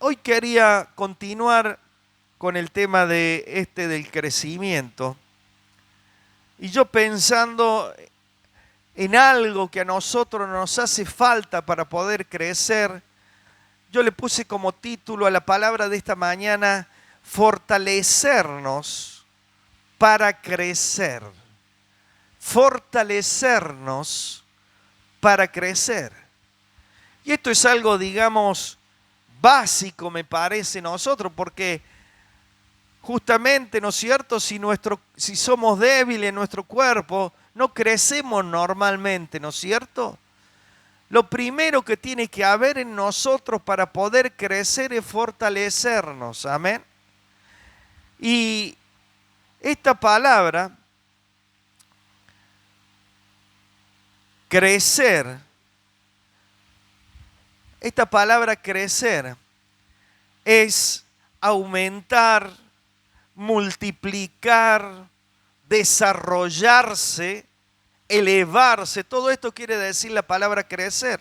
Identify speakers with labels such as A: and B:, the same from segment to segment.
A: Hoy quería continuar con el tema del crecimiento. Y yo pensando en algo que a nosotros nos hace falta para poder crecer, yo le puse como título a la palabra de esta mañana, fortalecernos para crecer. Fortalecernos para crecer. Y esto es algo, digamos, básico, me parece, nosotros, porque justamente, ¿no es cierto?, si somos débiles en nuestro cuerpo, no crecemos normalmente, ¿no es cierto? Lo primero que tiene que haber en nosotros para poder crecer es fortalecernos, amén. Y esta palabra, crecer, es aumentar, multiplicar, desarrollarse, elevarse. Todo esto quiere decir la palabra crecer.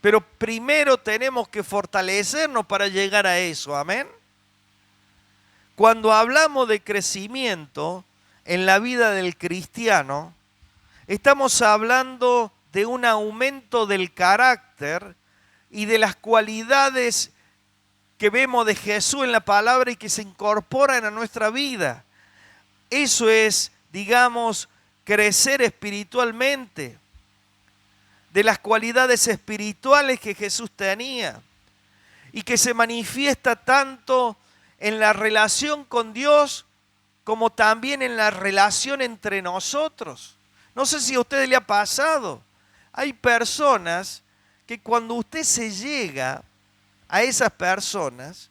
A: Pero primero tenemos que fortalecernos para llegar a eso. Amén. Cuando hablamos de crecimiento en la vida del cristiano, estamos hablando de un aumento del carácter y de las cualidades que vemos de Jesús en la palabra y que se incorporan a nuestra vida. Eso es, digamos, crecer espiritualmente, de las cualidades espirituales que Jesús tenía y que se manifiesta tanto en la relación con Dios como también en la relación entre nosotros. No sé si a usted le ha pasado. Hay personas que cuando usted se llega a esas personas,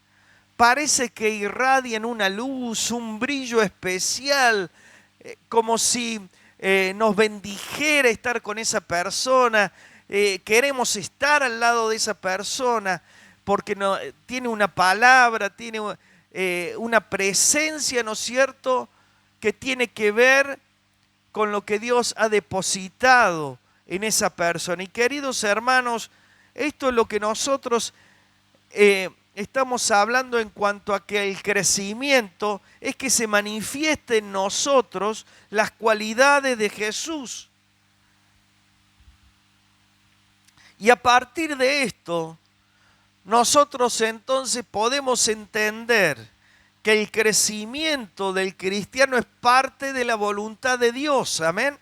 A: parece que irradian una luz, un brillo especial, como si nos bendijera estar con esa persona. Queremos estar al lado de esa persona porque tiene una palabra, tiene una presencia, ¿no es cierto?, que tiene que ver con lo que Dios ha depositado en esa persona. Y queridos hermanos, esto es lo que nosotros estamos hablando en cuanto a que el crecimiento es que se manifieste en nosotros las cualidades de Jesús. Y a partir de esto, nosotros entonces podemos entender que el crecimiento del cristiano es parte de la voluntad de Dios. Amén.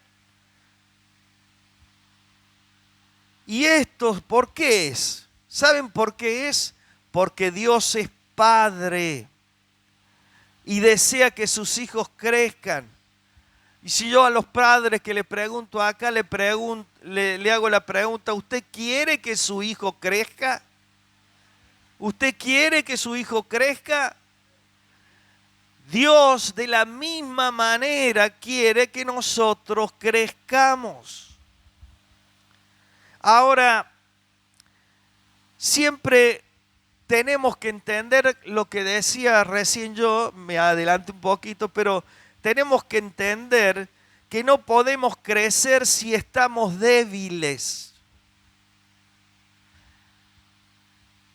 A: ¿Y esto por qué es? ¿Saben por qué es? Porque Dios es Padre y desea que sus hijos crezcan. Y si yo a los padres que le pregunto acá, le hago la pregunta, ¿usted quiere que su hijo crezca? ¿Usted quiere que su hijo crezca? Dios de la misma manera quiere que nosotros crezcamos. Ahora, siempre tenemos que entender lo que decía recién yo, me adelanté un poquito, pero tenemos que entender que no podemos crecer si estamos débiles.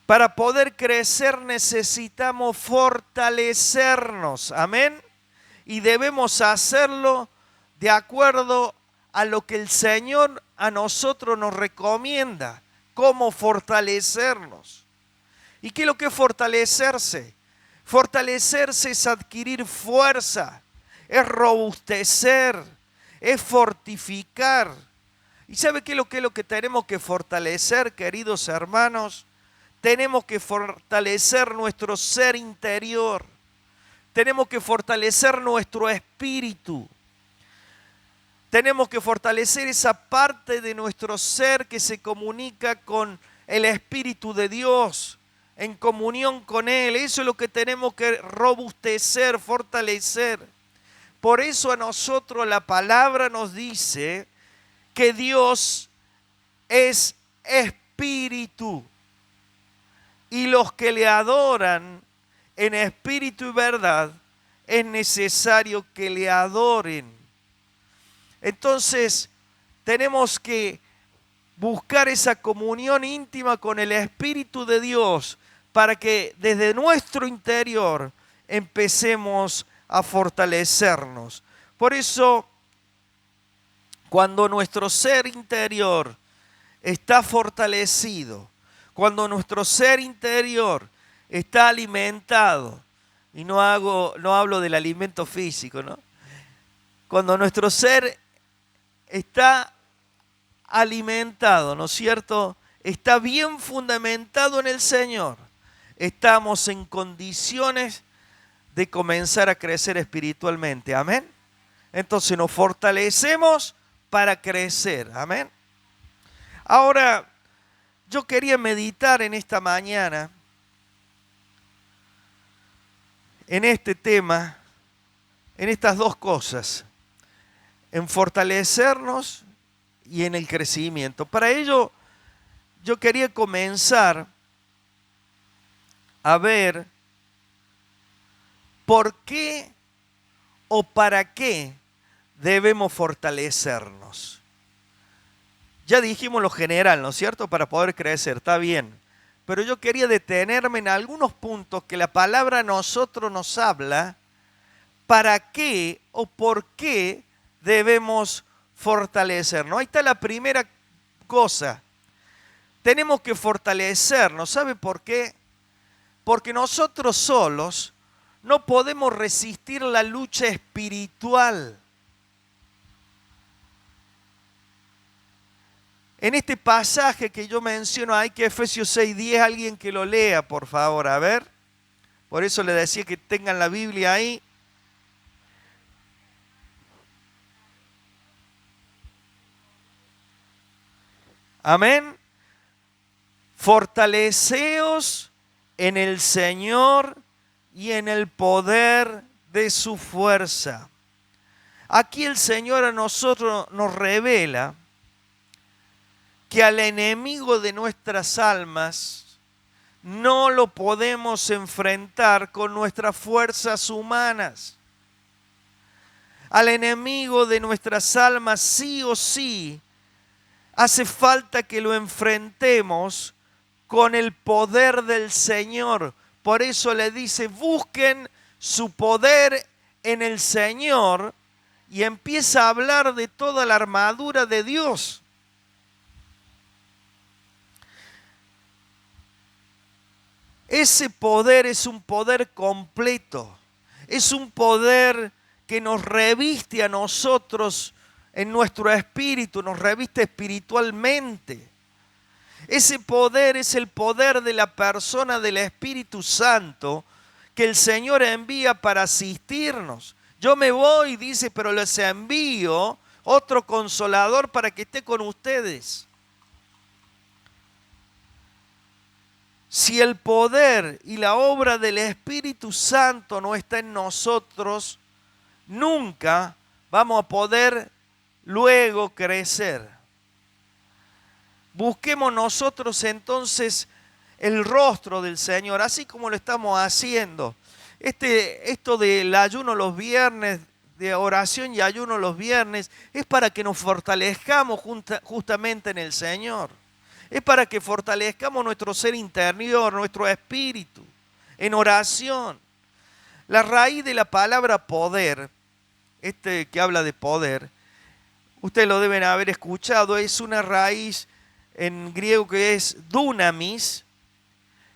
A: Para poder crecer necesitamos fortalecernos, amén, y debemos hacerlo de acuerdo a lo que el Señor a nosotros nos recomienda, cómo fortalecernos. ¿Y qué es lo que es fortalecerse? Fortalecerse es adquirir fuerza, es robustecer, es fortificar. ¿Y sabe qué es lo que tenemos que fortalecer, queridos hermanos? Tenemos que fortalecer nuestro ser interior. Tenemos que fortalecer nuestro espíritu. Tenemos que fortalecer esa parte de nuestro ser que se comunica con el Espíritu de Dios, en comunión con Él. Eso es lo que tenemos que robustecer, fortalecer. Por eso a nosotros la palabra nos dice que Dios es espíritu. Y los que le adoran en espíritu y verdad, es necesario que le adoren. Entonces, tenemos que buscar esa comunión íntima con el Espíritu de Dios para que desde nuestro interior empecemos a fortalecernos. Por eso, cuando nuestro ser interior está fortalecido, cuando nuestro ser interior está alimentado, y no hablo del alimento físico, ¿no? Cuando nuestro ser está alimentado, ¿no es cierto? Está bien fundamentado en el Señor. Estamos en condiciones de comenzar a crecer espiritualmente. Amén. Entonces nos fortalecemos para crecer. Amén. Ahora, yo quería meditar en esta mañana en este tema, en estas dos cosas, en fortalecernos y en el crecimiento. Para ello, yo quería comenzar a ver por qué o para qué debemos fortalecernos. Ya dijimos lo general, ¿no es cierto? Para poder crecer, está bien. Pero yo quería detenerme en algunos puntos que la palabra a nosotros nos habla, para qué o por qué debemos fortalecernos. Ahí está la primera cosa. Tenemos que fortalecernos. ¿Sabe por qué? Porque nosotros solos no podemos resistir la lucha espiritual. En este pasaje que yo menciono, hay que Efesios 6:10, alguien que lo lea, por favor, a ver. Por eso le decía que tengan la Biblia ahí. Amén. Fortaleceos en el Señor y en el poder de su fuerza. Aquí el Señor a nosotros nos revela que al enemigo de nuestras almas no lo podemos enfrentar con nuestras fuerzas humanas. Al enemigo de nuestras almas sí o sí hace falta que lo enfrentemos con el poder del Señor. Por eso le dice, busquen su poder en el Señor, y empieza a hablar de toda la armadura de Dios. Ese poder es un poder completo, es un poder que nos reviste a nosotros en nuestro espíritu, nos reviste espiritualmente. Ese poder es el poder de la persona del Espíritu Santo que el Señor envía para asistirnos. Yo me voy, dice, pero les envío otro consolador para que esté con ustedes. Si el poder y la obra del Espíritu Santo no está en nosotros, nunca vamos a poder luego crecer. Busquemos nosotros entonces el rostro del Señor, así como lo estamos haciendo. Esto del ayuno los viernes, de oración y ayuno los viernes, es para que nos fortalezcamos justamente en el Señor. Es para que fortalezcamos nuestro ser interior, nuestro espíritu, en oración. La raíz de la palabra poder, que habla de poder, ustedes lo deben haber escuchado, es una raíz en griego que es dunamis,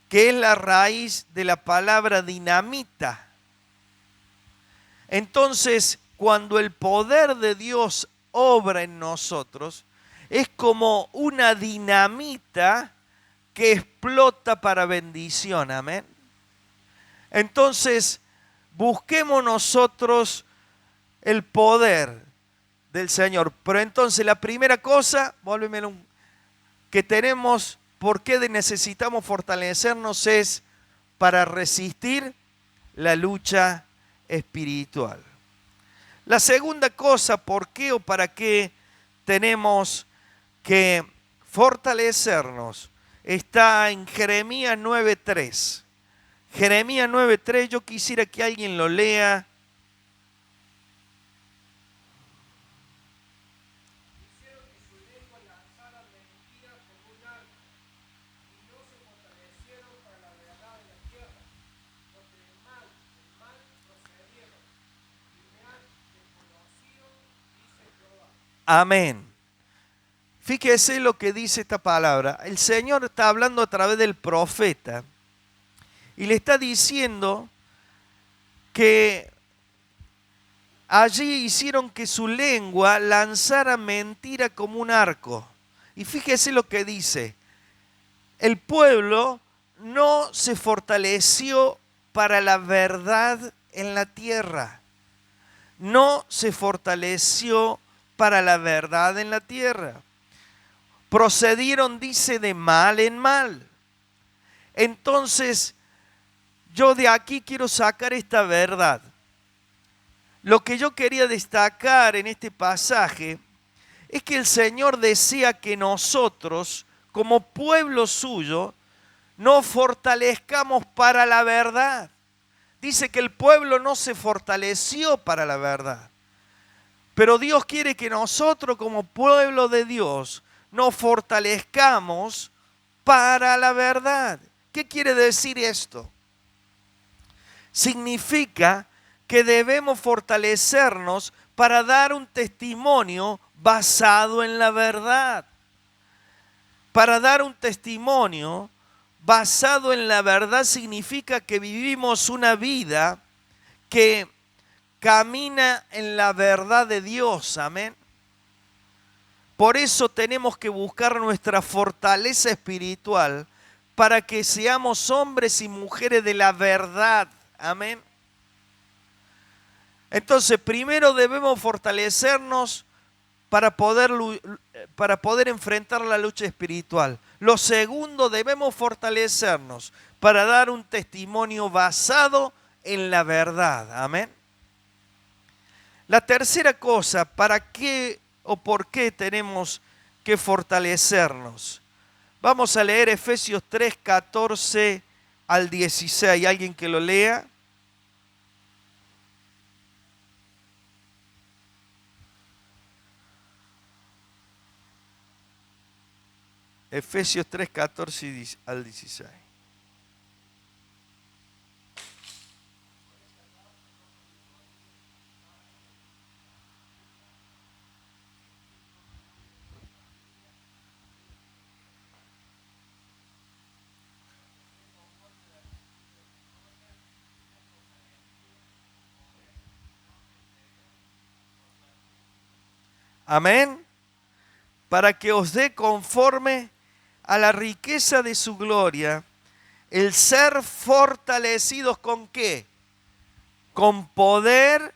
A: que es la raíz de la palabra dinamita. Entonces, cuando el poder de Dios obra en nosotros, es como una dinamita que explota para bendición, amén. Entonces, busquemos nosotros el poder del Señor. Pero entonces la primera cosa, que tenemos, ¿por qué necesitamos fortalecernos? Es para resistir la lucha espiritual. La segunda cosa, ¿por qué o para qué tenemos que fortalecernos? Está en Jeremías 9:3. Jeremías 9:3, yo quisiera que alguien lo lea. Amén. Fíjese lo que dice esta palabra. El Señor está hablando a través del profeta y le está diciendo que allí hicieron que su lengua lanzara mentira como un arco. Y fíjese lo que dice. El pueblo no se fortaleció para la verdad en la tierra. No se fortaleció para la verdad en la tierra. Procedieron, dice, de mal en mal. Entonces, yo de aquí quiero sacar esta verdad. Lo que yo quería destacar en este pasaje es que el Señor desea que nosotros, como pueblo suyo, nos fortalezcamos para la verdad. Dice que el pueblo no se fortaleció para la verdad. Pero Dios quiere que nosotros, como pueblo de Dios, nos fortalezcamos para la verdad. ¿Qué quiere decir esto? Significa que debemos fortalecernos para dar un testimonio basado en la verdad. Para dar un testimonio basado en la verdad significa que vivimos una vida que camina en la verdad de Dios. Amén. Por eso tenemos que buscar nuestra fortaleza espiritual para que seamos hombres y mujeres de la verdad. Amén. Entonces, primero debemos fortalecernos para poder enfrentar la lucha espiritual. Lo segundo, debemos fortalecernos para dar un testimonio basado en la verdad. Amén. La tercera cosa, ¿para qué o por qué tenemos que fortalecernos? Vamos a leer Efesios 3, 14 al 16. ¿Alguien que lo lea? Efesios 3, 14 al 16. Amén. Para que os dé conforme a la riqueza de su gloria, el ser fortalecidos ¿con qué? Con poder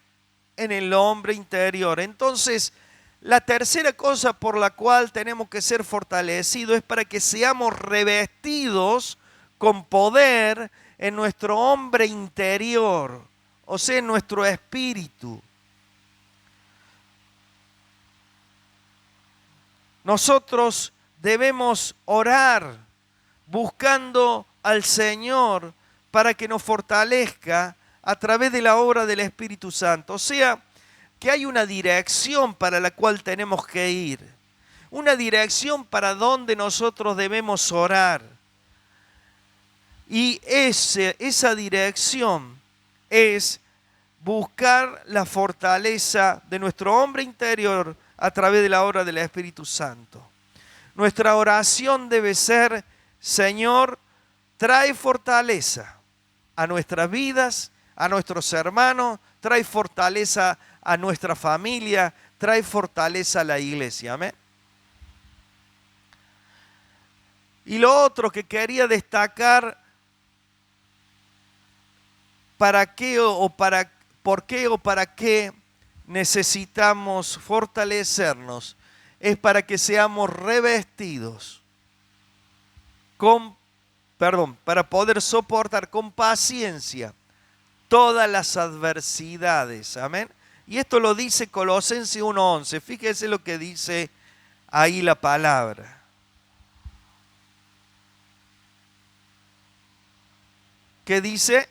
A: en el hombre interior. Entonces, la tercera cosa por la cual tenemos que ser fortalecidos es para que seamos revestidos con poder en nuestro hombre interior, o sea, en nuestro espíritu. Nosotros debemos orar buscando al Señor para que nos fortalezca a través de la obra del Espíritu Santo. O sea, que hay una dirección para la cual tenemos que ir. Una dirección para donde nosotros debemos orar. Y esa dirección es buscar la fortaleza de nuestro hombre interior a través de la obra del Espíritu Santo. Nuestra oración debe ser: Señor, trae fortaleza a nuestras vidas, a nuestros hermanos, trae fortaleza a nuestra familia, trae fortaleza a la iglesia. Amén. Y lo otro que quería destacar, por qué o para qué necesitamos fortalecernos, es para que seamos revestidos para poder soportar con paciencia todas las adversidades. Amén. Y esto lo dice Colosenses 1:11. Fíjese lo que dice ahí la palabra. ¿Qué dice?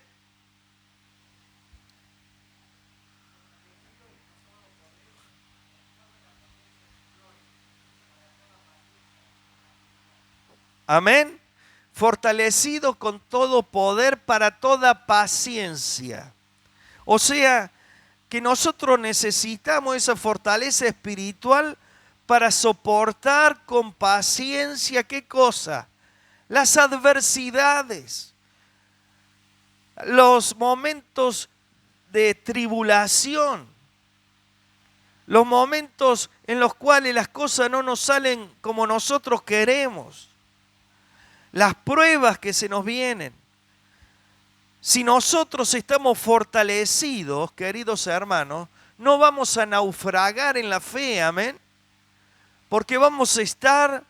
A: Amén. Fortalecido con todo poder para toda paciencia. O sea, que nosotros necesitamos esa fortaleza espiritual para soportar con paciencia, ¿qué cosa? Las adversidades, los momentos de tribulación, los momentos en los cuales las cosas no nos salen como nosotros queremos, las pruebas que se nos vienen. Si nosotros estamos fortalecidos, queridos hermanos, no vamos a naufragar en la fe, amén, porque vamos a estar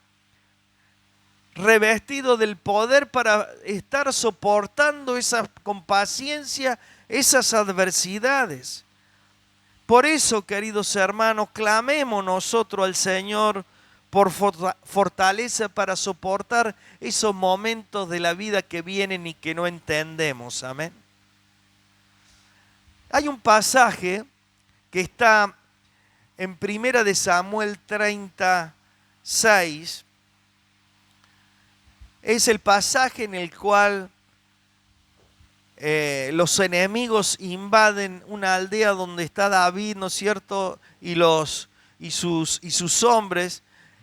A: revestidos del poder para estar soportando con paciencia esas adversidades. Por eso, queridos hermanos, clamemos nosotros al Señor por fortaleza para soportar esos momentos de la vida que vienen y que no entendemos. Amén. Hay un pasaje que está en 1 de Samuel 36. Es el pasaje en el cual los enemigos invaden una aldea donde está David, ¿no es cierto? Y sus hombres,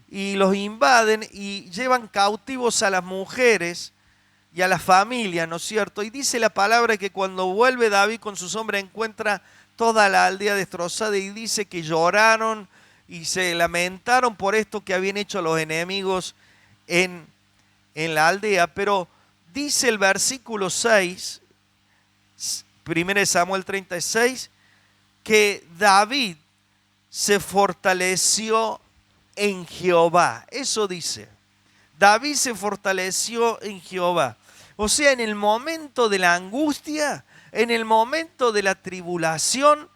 A: y los invaden y llevan cautivos a las mujeres y a la familia, ¿no es cierto? Y dice la palabra que cuando vuelve David con sus hombres encuentra toda la aldea destrozada y dice que lloraron y se lamentaron por esto que habían hecho los enemigos en la aldea. Pero dice el versículo 6, 1 Samuel 36, que David se fortaleció en Jehová. Eso dice. David se fortaleció en Jehová. O sea, en el momento de la angustia, en el momento de la tribulación,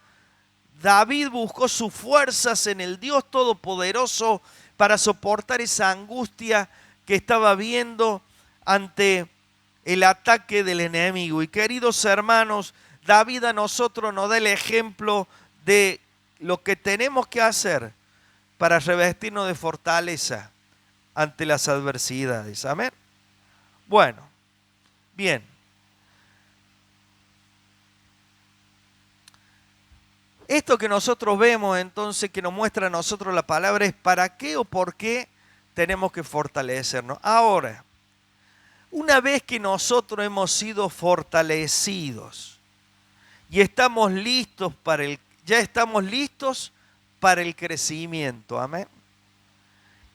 A: David buscó sus fuerzas en el Dios Todopoderoso para soportar esa angustia que estaba viendo ante el ataque del enemigo. Y queridos hermanos, David a nosotros nos da el ejemplo de lo que tenemos que hacer para revestirnos de fortaleza ante las adversidades. Amén. Bueno, bien. Esto que nosotros vemos entonces, que nos muestra a nosotros la palabra, es para qué o por qué tenemos que fortalecernos. Ahora, una vez que nosotros hemos sido fortalecidos y estamos listos ya estamos listos para el crecimiento, amén.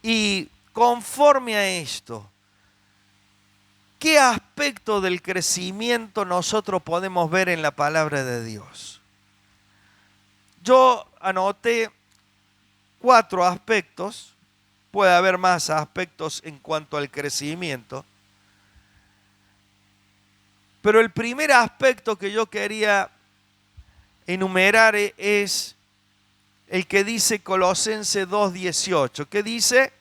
A: Y conforme a esto, ¿qué aspecto del crecimiento nosotros podemos ver en la palabra de Dios? Yo anoté 4 aspectos, puede haber más aspectos en cuanto al crecimiento, pero el primer aspecto que yo quería enumerar es el que dice Colosenses 2:18. ¿Qué dice?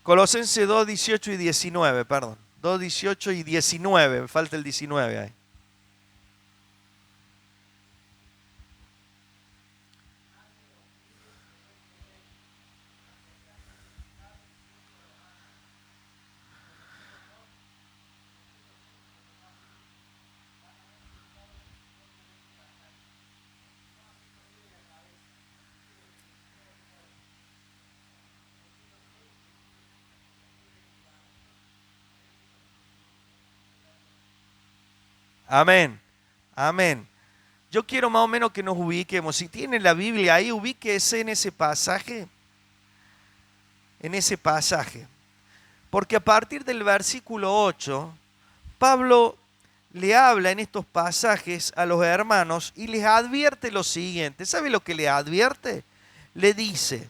A: Colosenses 2:18 y 19, perdón. 2:18 y 19, me falta el 19 ahí. Amén, amén. Yo quiero más o menos que nos ubiquemos. Si tienen la Biblia ahí, ubíquese en ese pasaje. En ese pasaje. Porque a partir del versículo 8, Pablo le habla en estos pasajes a los hermanos y les advierte lo siguiente. ¿Sabe lo que le advierte? Le dice,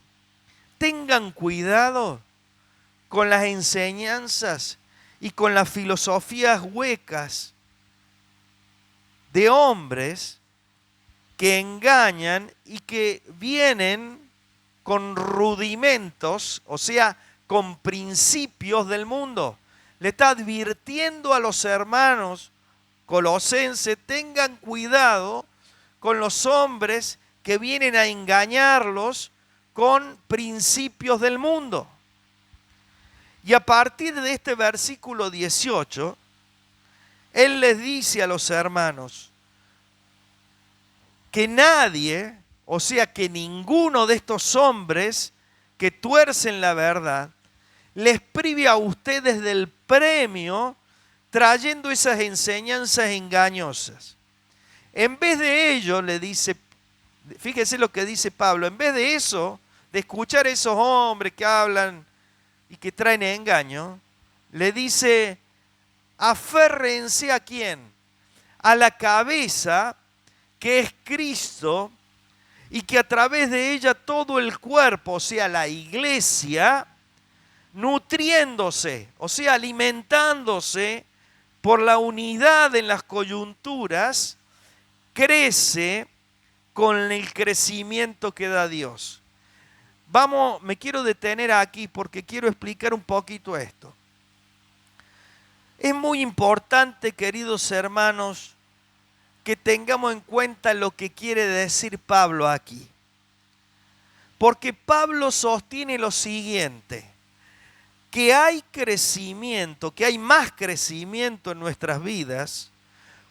A: tengan cuidado con las enseñanzas y con las filosofías huecas de hombres que engañan y que vienen con rudimentos, o sea, con principios del mundo. Le está advirtiendo a los hermanos colosenses, tengan cuidado con los hombres que vienen a engañarlos con principios del mundo. Y a partir de este versículo 18, él les dice a los hermanos, que nadie, o sea que ninguno de estos hombres que tuercen la verdad, les prive a ustedes del premio trayendo esas enseñanzas engañosas. En vez de ello, le dice, fíjese lo que dice Pablo, en vez de eso, de escuchar a esos hombres que hablan y que traen engaño, le dice, aférrense ¿a quién? A la cabeza, que es Cristo, y que a través de ella todo el cuerpo, o sea, la iglesia, nutriéndose, o sea, alimentándose por la unidad en las coyunturas, crece con el crecimiento que da Dios. Me quiero detener aquí porque quiero explicar un poquito esto. Es muy importante, queridos hermanos, que tengamos en cuenta lo que quiere decir Pablo aquí. Porque Pablo sostiene lo siguiente, que hay crecimiento, que hay más crecimiento en nuestras vidas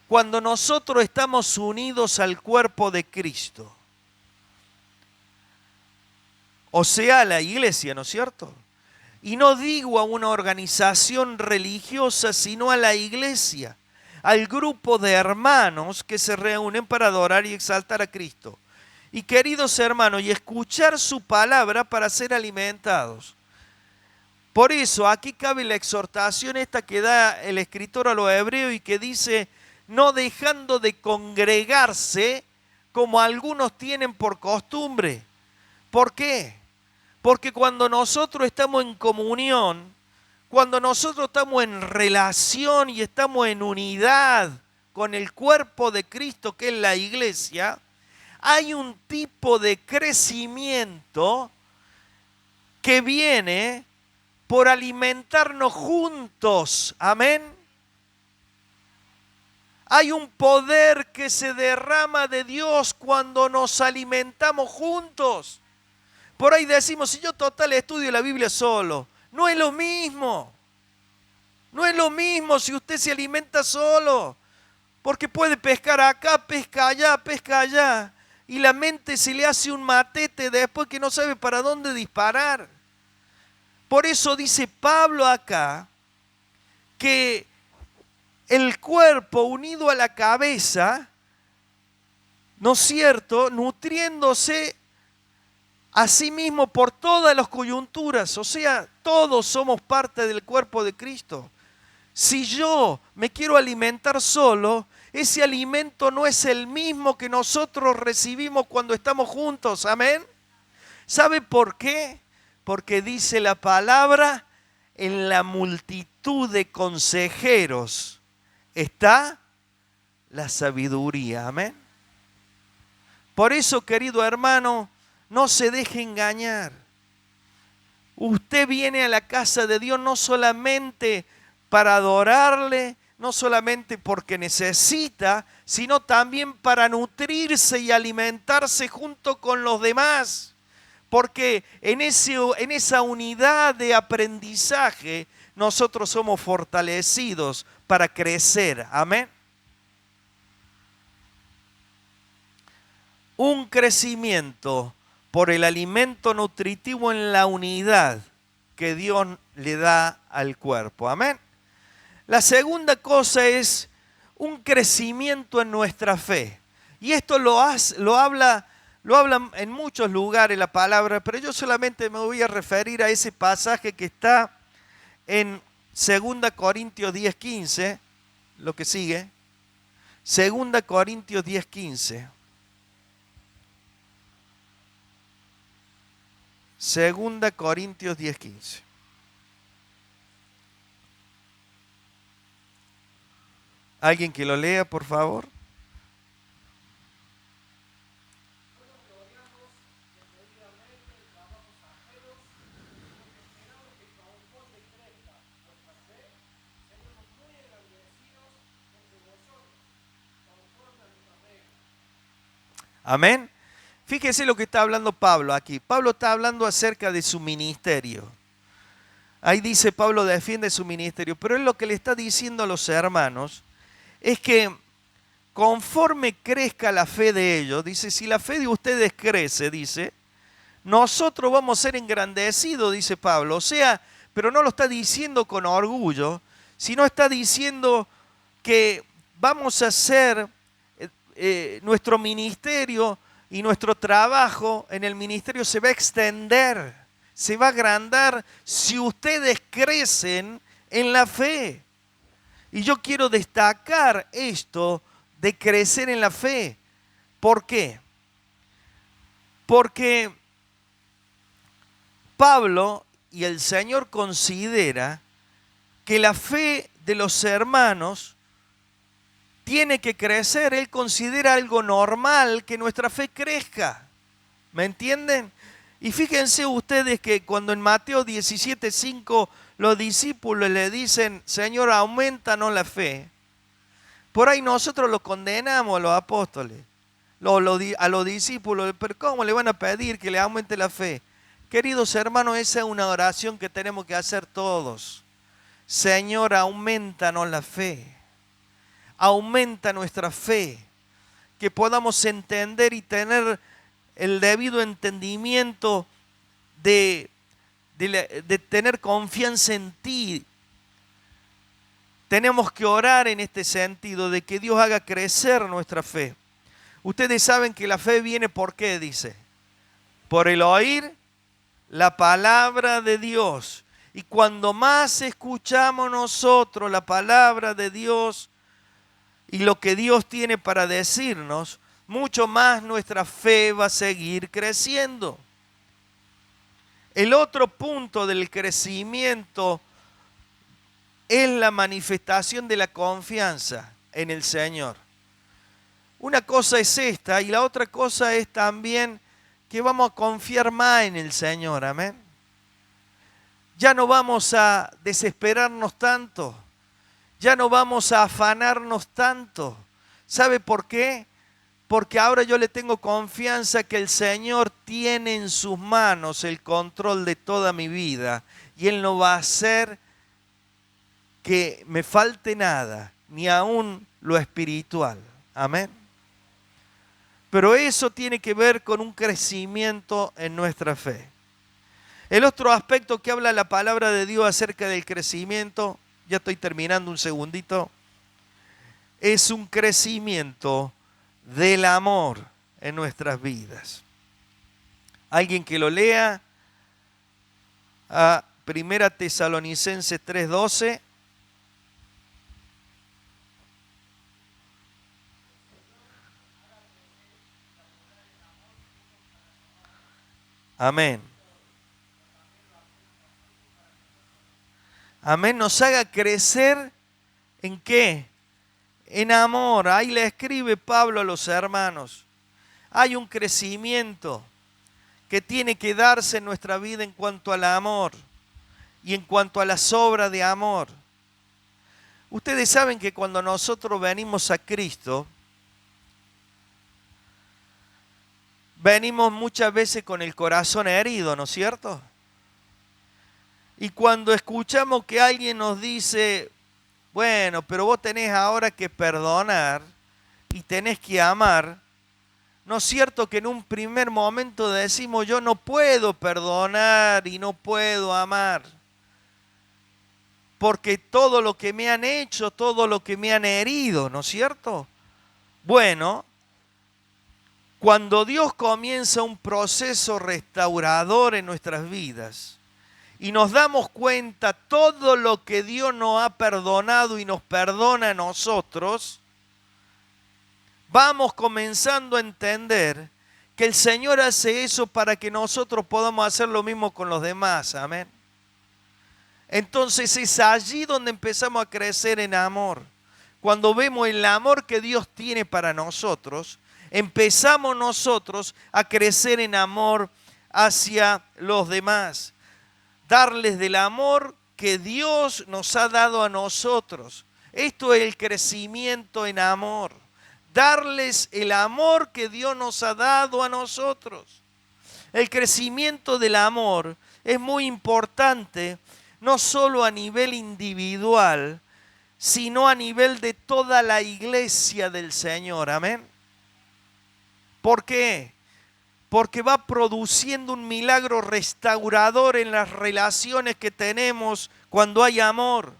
A: cuando nosotros estamos unidos al cuerpo de Cristo. O sea, a la iglesia, ¿no es cierto? Y no digo a una organización religiosa, sino a la iglesia, al grupo de hermanos que se reúnen para adorar y exaltar a Cristo. Y queridos hermanos, y escuchar su palabra para ser alimentados. Por eso aquí cabe la exhortación esta que da el escritor a los hebreos y que dice, no dejando de congregarse como algunos tienen por costumbre. ¿Por qué? Porque cuando nosotros estamos en comunión, cuando nosotros estamos en relación y estamos en unidad con el cuerpo de Cristo que es la iglesia, hay un tipo de crecimiento que viene por alimentarnos juntos. Amén. Hay un poder que se derrama de Dios cuando nos alimentamos juntos. Por ahí decimos, si yo total estudio la Biblia solo, no es lo mismo. No es lo mismo si usted se alimenta solo, porque puede pescar acá, pesca allá, y la mente se le hace un matete después que no sabe para dónde disparar. Por eso dice Pablo acá que el cuerpo unido a la cabeza, ¿no es cierto?, nutriéndose a sí mismo por todas las coyunturas, o sea, todos somos parte del cuerpo de Cristo. Si yo me quiero alimentar solo, ese alimento no es el mismo que nosotros recibimos cuando estamos juntos, amén. ¿Sabe por qué? Porque dice la palabra, en la multitud de consejeros está la sabiduría, amén. Por eso, querido hermano, no se deje engañar. Usted viene a la casa de Dios no solamente para adorarle, no solamente porque necesita, sino también para nutrirse y alimentarse junto con los demás. Porque en esa unidad de aprendizaje nosotros somos fortalecidos para crecer. Amén. Un crecimiento por el alimento nutritivo en la unidad que Dios le da al cuerpo. Amén. La segunda cosa es un crecimiento en nuestra fe. Y esto lo habla en muchos lugares la palabra, pero yo solamente me voy a referir a ese pasaje que está en 2 Corintios 10:15, lo que sigue. 2 Corintios 10:15. 2 Corintios 10:15. ¿Alguien que lo lea, por favor? Amén. Fíjese lo que está hablando Pablo aquí. Pablo está hablando acerca de su ministerio. Ahí dice Pablo defiende su ministerio, pero él lo que le está diciendo a los hermanos es que conforme crezca la fe de ellos, dice, si la fe de ustedes crece, dice, nosotros vamos a ser engrandecidos, dice Pablo. O sea, pero no lo está diciendo con orgullo, sino está diciendo que vamos a hacer nuestro ministerio y nuestro trabajo en el ministerio se va a extender, se va a agrandar si ustedes crecen en la fe. Y yo quiero destacar esto de crecer en la fe. ¿Por qué? Porque Pablo y el Señor considera que la fe de los hermanos tiene que crecer. Él considera algo normal que nuestra fe crezca. ¿Me entienden? Y fíjense ustedes que cuando en Mateo 17:5 los discípulos le dicen, Señor, aumentanos la fe, por ahí nosotros lo condenamos a los apóstoles, a los discípulos, pero ¿cómo le van a pedir que le aumente la fe? Queridos hermanos, esa es una oración que tenemos que hacer todos. Señor, aumentanos la fe. Aumenta nuestra fe. Que podamos entender y tener el debido entendimiento de tener confianza en ti. Tenemos que orar en este sentido, de que Dios haga crecer nuestra fe. Ustedes saben que la fe viene ¿por qué? Dice, por el oír la palabra de Dios. Y cuando más escuchamos nosotros la palabra de Dios y lo que Dios tiene para decirnos, mucho más nuestra fe va a seguir creciendo. El otro punto del crecimiento es la manifestación de la confianza en el Señor. Una cosa es esta y la otra cosa es también que vamos a confiar más en el Señor, amén. Ya no vamos a desesperarnos tanto, ya no vamos a afanarnos tanto. ¿Sabe por qué? Porque ahora yo le tengo confianza que el Señor tiene en sus manos el control de toda mi vida y Él no va a hacer que me falte nada, ni aún lo espiritual. Amén. Pero eso tiene que ver con un crecimiento en nuestra fe. El otro aspecto que habla la palabra de Dios acerca del crecimiento, ya estoy terminando un segundito, es un crecimiento del amor en nuestras vidas. Alguien que lo lea a 1 Tesalonicenses 3:12. Amén. Amén, nos haga crecer ¿en qué? En amor. Ahí le escribe Pablo a los hermanos. Hay un crecimiento que tiene que darse en nuestra vida en cuanto al amor y en cuanto a las obras de amor. Ustedes saben que cuando nosotros venimos a Cristo, venimos muchas veces con el corazón herido, ¿no es cierto? Y cuando escuchamos que alguien nos dice, bueno, pero vos tenés ahora que perdonar y tenés que amar, ¿no es cierto que en un primer momento decimos, yo no puedo perdonar y no puedo amar? Porque todo lo que me han hecho, todo lo que me han herido, ¿no es cierto? Bueno, cuando Dios comienza un proceso restaurador en nuestras vidas y nos damos cuenta todo lo que Dios nos ha perdonado y nos perdona a nosotros, vamos comenzando a entender que el Señor hace eso para que nosotros podamos hacer lo mismo con los demás, amén. Entonces es allí donde empezamos a crecer en amor. Cuando vemos el amor que Dios tiene para nosotros, empezamos nosotros a crecer en amor hacia los demás. Darles del amor que Dios nos ha dado a nosotros. Esto es el crecimiento en amor. Darles el amor que Dios nos ha dado a nosotros. El crecimiento del amor es muy importante, no solo a nivel individual, sino a nivel de toda la iglesia del Señor. Amén. ¿Por qué? Porque va produciendo un milagro restaurador en las relaciones que tenemos cuando hay amor.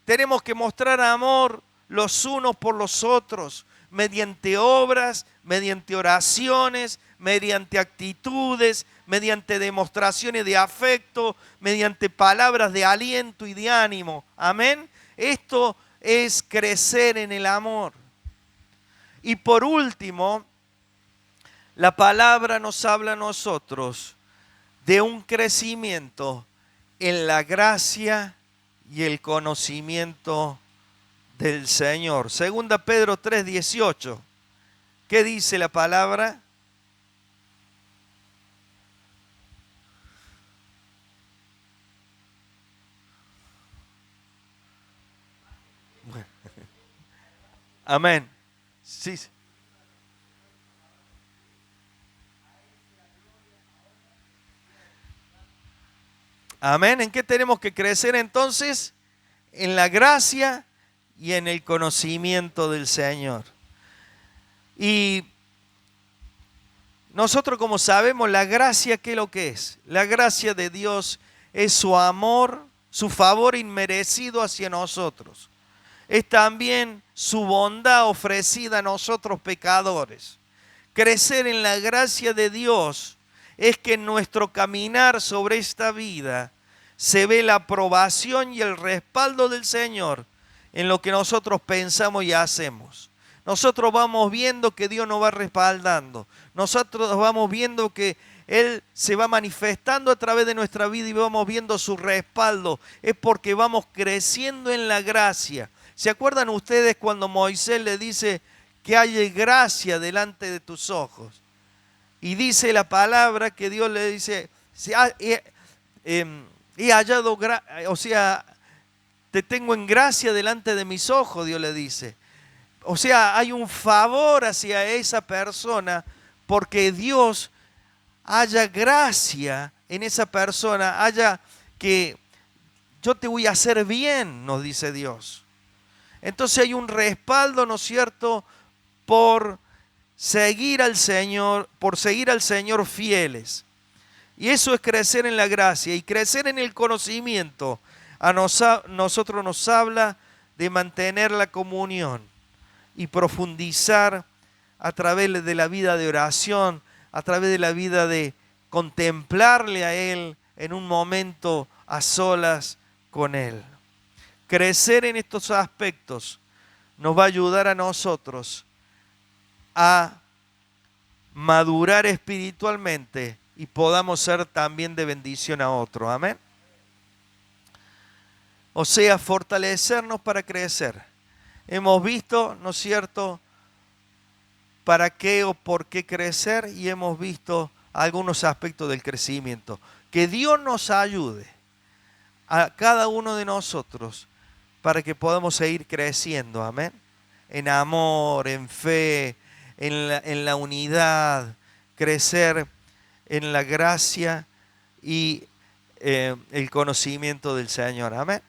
A: Tenemos que mostrar amor los unos por los otros, mediante obras, mediante oraciones, mediante actitudes, mediante demostraciones de afecto, mediante palabras de aliento y de ánimo. Amén. Esto es crecer en el amor. Y por último, la palabra nos habla a nosotros de un crecimiento en la gracia y el conocimiento del Señor. Segunda Pedro 3:18. ¿Qué dice la palabra? Amén. Sí. Amén. ¿En qué tenemos que crecer entonces? En la gracia y en el conocimiento del Señor. Y nosotros, como sabemos, la gracia, ¿qué es lo que es? La gracia de Dios es su amor, su favor inmerecido hacia nosotros. Es también su bondad ofrecida a nosotros pecadores. Crecer en la gracia de Dios es que en nuestro caminar sobre esta vida se ve la aprobación y el respaldo del Señor en lo que nosotros pensamos y hacemos. Nosotros vamos viendo que Dios nos va respaldando. Nosotros vamos viendo que Él se va manifestando a través de nuestra vida y vamos viendo su respaldo. Es porque vamos creciendo en la gracia. ¿Se acuerdan ustedes cuando Moisés le dice que haya gracia delante de tus ojos? Y dice la palabra que Dios le dice, he hallado, te tengo en gracia delante de mis ojos, Dios le dice. O sea, hay un favor hacia esa persona porque Dios haya gracia en esa persona, haya que yo te voy a hacer bien, nos dice Dios. Entonces hay un respaldo, ¿no es cierto?, por seguir al Señor fieles. Y eso es crecer en la gracia y crecer en el conocimiento. A nosotros nos habla de mantener la comunión y profundizar a través de la vida de oración, a través de la vida de contemplarle a Él en un momento a solas con Él. Crecer en estos aspectos nos va a ayudar a nosotros a madurar espiritualmente y podamos ser también de bendición a otros. Amén. O sea, fortalecernos para crecer. Hemos visto, ¿no es cierto?, para qué o por qué crecer y hemos visto algunos aspectos del crecimiento. Que Dios nos ayude a cada uno de nosotros para que podamos seguir creciendo, amén. En amor, en fe, en la unidad, crecer en la gracia y el conocimiento del Señor, amén.